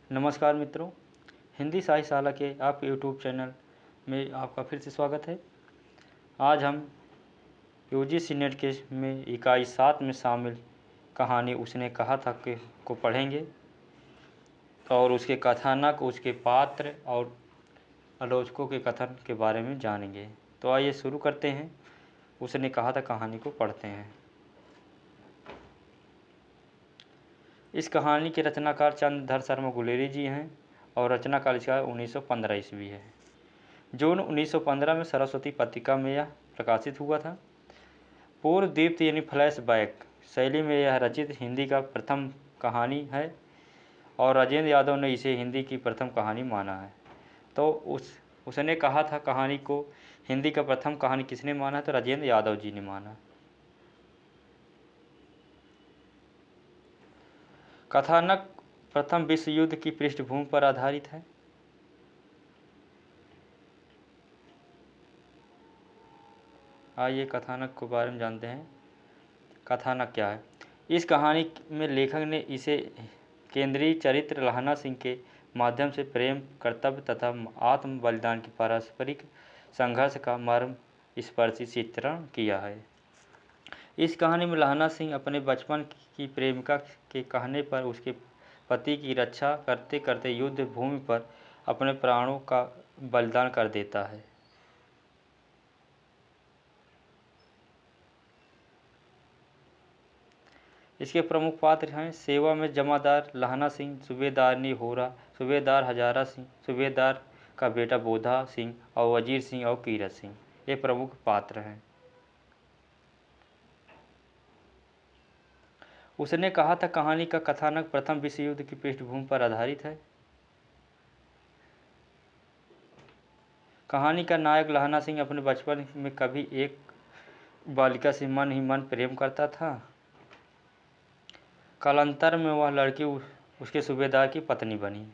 नमस्कार मित्रों, हिंदी साहित्यशाला के आपके यूट्यूब चैनल में आपका फिर से स्वागत है। आज हम यूजीसी नेट के में इकाई 7 में शामिल कहानी उसने कहा था कि को पढ़ेंगे और उसके कथानक, उसके पात्र और आलोचकों के कथन के बारे में जानेंगे। तो आइए शुरू करते हैं। उसने कहा था कहानी को पढ़ते हैं। इस कहानी के रचनाकार चंद्रधर शर्मा गुलेरी जी हैं और रचना काल इसका 1915 ईस्वी है। जून 1915 में सरस्वती पत्रिका में यह प्रकाशित हुआ था। पूर्व दीप्त यानी फ्लैशबैक शैली में यह रचित हिंदी का प्रथम कहानी है और राजेंद्र यादव ने इसे हिंदी की प्रथम कहानी माना है। तो उसने कहा था कहानी को हिंदी का प्रथम कहानी किसने माना है? तो राजेंद्र यादव जी ने माना। कथानक प्रथम विश्व युद्ध की पृष्ठभूमि पर आधारित है। आइए कथानक के बारे में जानते हैं। कथानक क्या है? इस कहानी में लेखक ने इसे केंद्रीय चरित्र लहना सिंह के माध्यम से प्रेम, कर्तव्य तथा आत्म बलिदान की पारस्परिक संघर्ष का मर्म स्पर्शी चित्रण किया है। इस कहानी में लहना सिंह अपने बचपन की प्रेमिका के कहने पर उसके पति की रक्षा करते करते युद्ध भूमि पर अपने प्राणों का बलिदान कर देता है। इसके प्रमुख पात्र हैं सेवा में जमादार लहना सिंह, सूबेदारनी होरा, सूबेदार हजारा सिंह, सूबेदार का बेटा बोधा सिंह और वजीर सिंह और कीरत सिंह। ये प्रमुख पात्र हैं। उसने कहा था कहानी का कथानक प्रथम विश्व युद्ध की पृष्ठभूमि पर आधारित है। कहानी का नायक लहना सिंह अपने बचपन में कभी एक बालिका से मन ही मन प्रेम करता था। कालांतर में वह लड़की उसके सूबेदार की पत्नी बनी।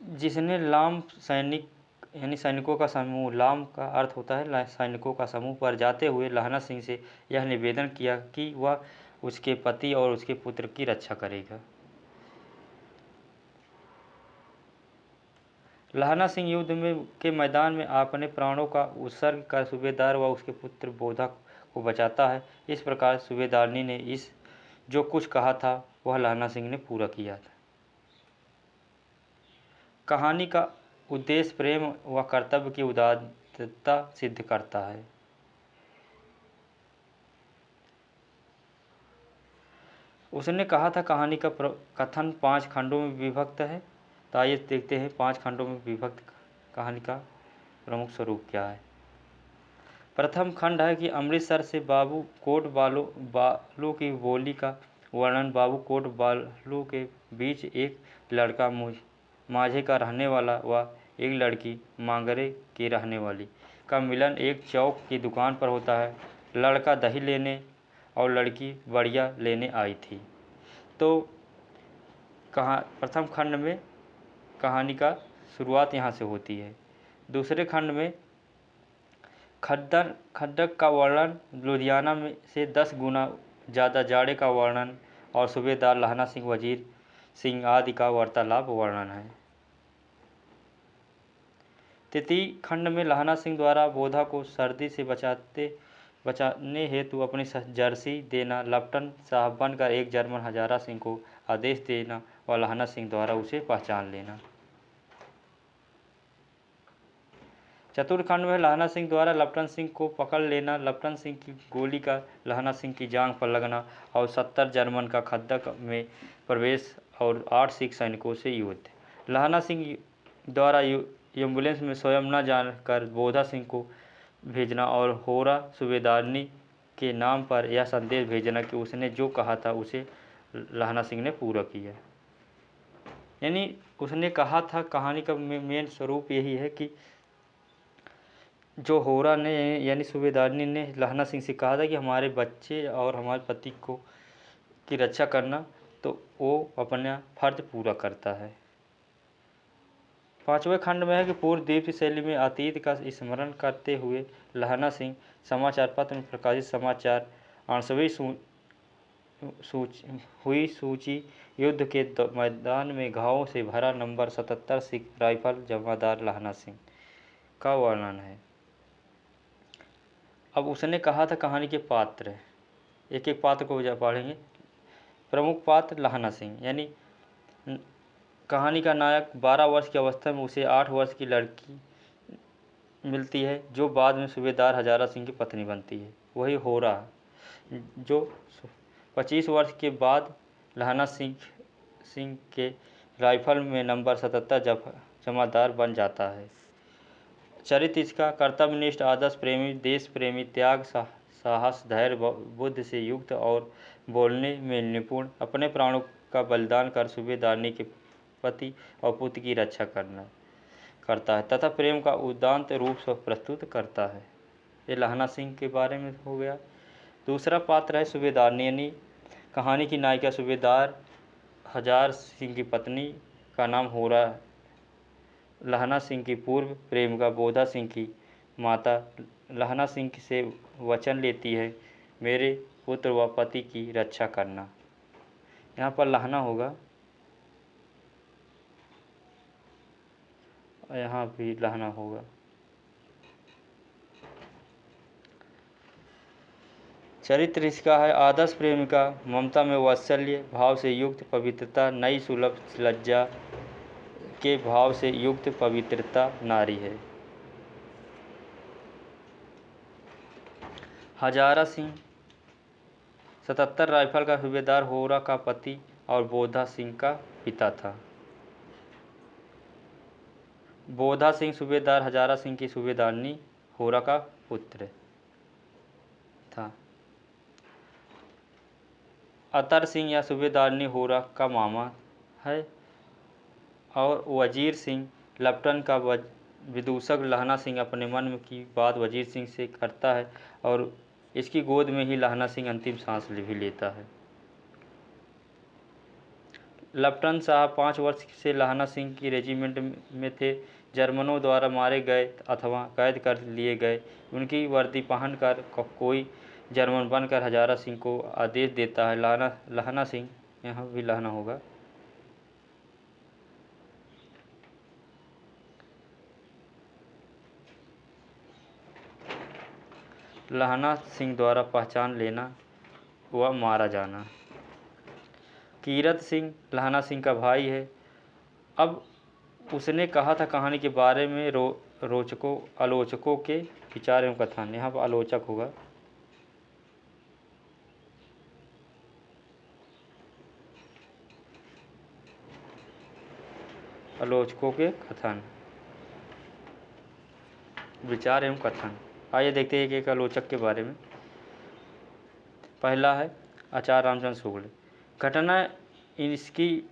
जिसने लाम सैनिक यानी सैनिकों का समूह, लाम का अर्थ होता है सैनिकों का समूह, पर जाते हुए लहना सिंह से यह निवेदन किया कि वह उसके पति और उसके पुत्र की रक्षा करेगा। लहना सिंह युद्ध में के मैदान में अपने प्राणों का उत्सर्ग कर सूबेदार व उसके पुत्र बोधा को बचाता है। इस प्रकार सूबेदारनी ने इस जो कुछ कहा था वह लहना सिंह ने पूरा किया था। कहानी का उद्देश्य प्रेम व कर्तव्य की उदात्तता सिद्ध करता है। उसने कहा था कहानी का कथन 5 खंडों में विभक्त है। तो आइए देखते हैं 5 खंडों में विभक्त कहानी का प्रमुख स्वरूप क्या है। प्रथम खंड है कि अमृतसर से बाबू कोट बालों की बोली का वर्णन। बाबू कोट बालों के बीच एक लड़का माझे का रहने वाला व एक लड़की मांगरे की रहने वाली का मिलन एक चौक की दुकान पर होता है। लड़का दही लेने और लड़की बढ़िया लेने आई थी। तो प्रथम खंड में कहानी का शुरुआत यहाँ से होती है। दूसरे खंड में खड्डक का वर्णन, लुधियाना में से 10 गुना ज़्यादा जाड़े का वर्णन और सूबेदार लहना सिंह, वजीर सिंह आदि का वार्तालाप वर्णन है। तृतीय खंड में लहना सिंह द्वारा बोधा को सर्दी से बचाने हेतु अपनी जर्सी देना, लप्टन साहब बनकर एक जर्मन हजारा सिंह को आदेश देना और लहना सिंह द्वारा उसे पहचान लेना। चतुर्थ खंड में लहना सिंह द्वारा लप्टन सिंह को पकड़ लेना, लप्टन सिंह की गोली का लहना सिंह की जांघ पर लगना और 70 जर्मन का खद्दक में प्रवेश और 8 सिख सैनिकों से युद्ध। लहना सिंह द्वारा एम्बुलेंस में स्वयं न जाकर बोधा सिंह को भेजना और होरा सूबेदारनी के नाम पर यह संदेश भेजना कि उसने जो कहा था उसे लहना सिंह ने पूरा किया। यानी उसने कहा था कहानी का मेन स्वरूप यही है कि जो होरा ने यानी सूबेदारनी ने लहना सिंह से कहा था कि हमारे बच्चे और हमारे पति को की रक्षा करना, तो वो अपना फर्ज पूरा करता है। पांचवें खंड में है कि पूर्व दीप्त शैली में अतीत का स्मरण करते हुए लहना सिंह समाचार पत्र में प्रकाशित समाचार 8वीं सूची युद्ध के मैदान में घावों से भरा नंबर 77 सिख राइफल जमादार लहना सिंह का वर्णन है। अब उसने कहा था कहानी के पात्र, एक एक पात्र को पढ़ेंगे। प्रमुख पात्र लहना सिंह, यानी कहानी का नायक 12 वर्ष की अवस्था में उसे 8 वर्ष की लड़की मिलती है जो बाद में सूबेदार हजारा सिंह की पत्नी बनती है। वही होरा जो 25 वर्ष के बाद लहना सिंह के राइफल में नंबर 77 जमादार बन जाता है। चरित्र इसका कर्तव्यनिष्ठ, आदर्श प्रेमी, देश प्रेमी, त्याग, साहस, धैर्य, बुद्धि से युक्त और बोलने में निपुण, अपने प्राणों का बलिदान कर सूबेदारनी के पति और पुत्र की रक्षा करता है तथा प्रेम का उदात्त रूप से प्रस्तुत करता है। ये लहना सिंह के बारे में हो गया। दूसरा पात्र है सूबेदारनी, यानी कहानी की नायिका सूबेदार हजार सिंह की पत्नी का नाम होरा लहना सिंह की पूर्व प्रेमिका बोधा सिंह की माता लहना सिंह से वचन लेती है मेरे पुत्र व पति की रक्षा करना। यहाँ पर लहना होगा, यहाँ भी लहना होगा। चरित्र इसका है आदर्श प्रेमिका, ममता में वात्सल्य भाव से युक्त पवित्रता, नई सुलभ लज्जा के भाव से युक्त पवित्रता नारी है। हजारा सिंह 77 राइफल का सूबेदार होरा का पति और बोधा सिंह का पिता था। बोधा सिंह सूबेदार हजारा सिंह की सूबेदारनी होरा का पुत्र था। अतर सिंह या सूबेदारनी होरा का मामा है और वजीर सिंह लेफ्टिनेंट का विदूषक लहना सिंह अपने मन की बात वजीर सिंह से करता है और इसकी गोद में ही लहना सिंह अंतिम सांस भी लेता है। लेफ्टिनेंट साहब 5 वर्ष से लहना सिंह की रेजिमेंट में थे। जर्मनों द्वारा मारे गए अथवा कैद कर लिए गए। उनकी वर्दी पहनकर कोई जर्मन बनकर हजारा सिंह को आदेश देता है लहना सिंह, यहाँ भी लहना होगा, लहना सिंह द्वारा पहचान लेना व मारा जाना। कीरत सिंह लहना सिंह का भाई है। अब उसने कहा था कहानी के बारे में आलोचकों के विचार एवं कथन, यहाँ पर आलोचक होगा, आलोचकों के कथन, विचार एवं कथन। आइए देखते हैं एक आलोचक के बारे में। पहला है आचार्य रामचंद्र शुक्ल। घटना इसकी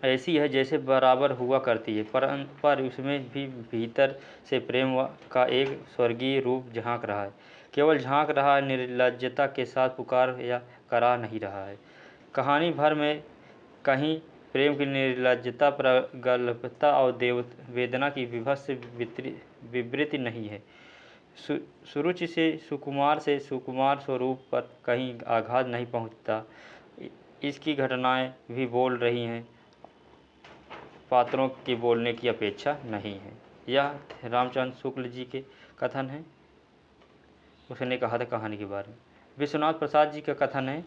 ऐसी है जैसे बराबर हुआ करती है, पर उसमें भी भीतर से प्रेम का एक स्वर्गीय रूप झांक रहा है। केवल झांक रहा है, निर्लज्जता के साथ पुकार या करा नहीं रहा है। कहानी भर में कहीं प्रेम की निर्लज्जता, प्रगल्भता और वेदना की विभत्स विवृत्ति नहीं है। सुरुचि से सुकुमार स्वरूप पर कहीं आघात नहीं पहुंचता। इसकी घटनाएं भी बोल रही हैं, पात्रों के बोलने की अपेक्षा नहीं है। यह रामचंद्र शुक्ल जी के कथन है। उसने कहा था कहानी के बारे में। विश्वनाथ प्रसाद जी का कथन है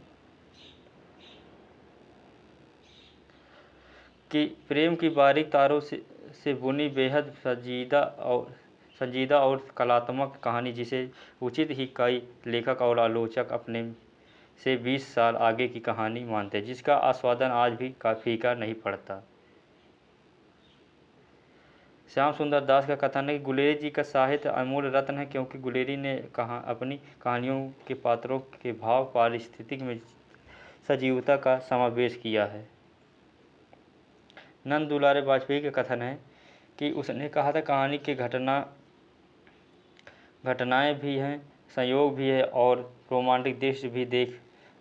कि प्रेम की बारीक तारों से बुनी बेहद संजीदा और कलात्मक कहानी, जिसे उचित ही कई लेखक और आलोचक अपने से 20 साल आगे की कहानी मानते हैं, जिसका आस्वादन आज भी फीका नहीं पड़ता। श्याम सुंदर दास का कथन है कि गुलेरी जी का साहित्य अमूल्य रत्न है, क्योंकि गुलेरी ने अपनी कहानियों के पात्रों के भाव पारिस्थितिक में सजीवता का समावेश किया है। नंद दुलारे वाजपेयी का कथन है कि उसने कहा था कहानी के घटनाएं भी हैं, संयोग भी है और रोमांटिक दृश्य भी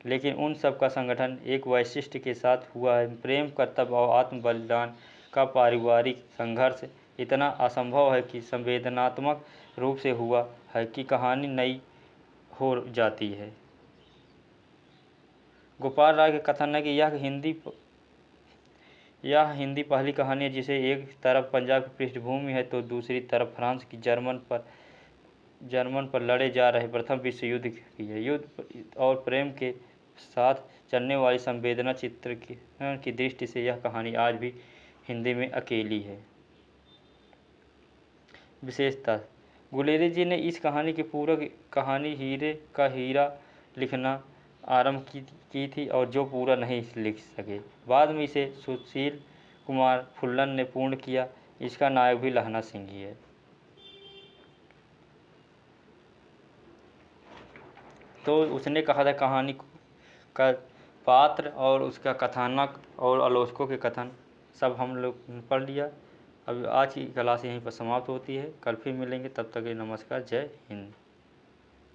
लेकिन उन सब का संगठन एक वैशिष्ट्य के साथ हुआ है। प्रेम, कर्तव्य और आत्म बलिदान का पारिवारिक संघर्ष इतना असंभव है कि संवेदनात्मक रूप से हुआ है कि कहानी नई हो जाती है। गोपाल राय का कथन है कि यह हिंदी पहली कहानी है जिसे एक तरफ पंजाब की पृष्ठभूमि है तो दूसरी तरफ फ्रांस की जर्मन पर लड़े जा रहे प्रथम विश्व युद्ध की है। युद्ध और प्रेम के साथ चलने वाली संवेदना चित्र की दृष्टि से यह कहानी आज भी हिंदी में अकेली है। विशेषता: गुलेरी जी ने इस कहानी की पूरक कहानी हीरे का हीरा लिखना आरंभ की थी और जो पूरा नहीं लिख सके। बाद में इसे सुशील कुमार फुल्लन ने पूर्ण किया। इसका नायक भी लहना सिंह ही है। तो उसने कहा था कहानी का पात्र और उसका कथानक और आलोचकों के कथन सब हम लोग पढ़ लिया। अब आज की क्लास यहीं पर समाप्त होती है। कल फिर मिलेंगे, तब तक के नमस्कार, जय हिंद।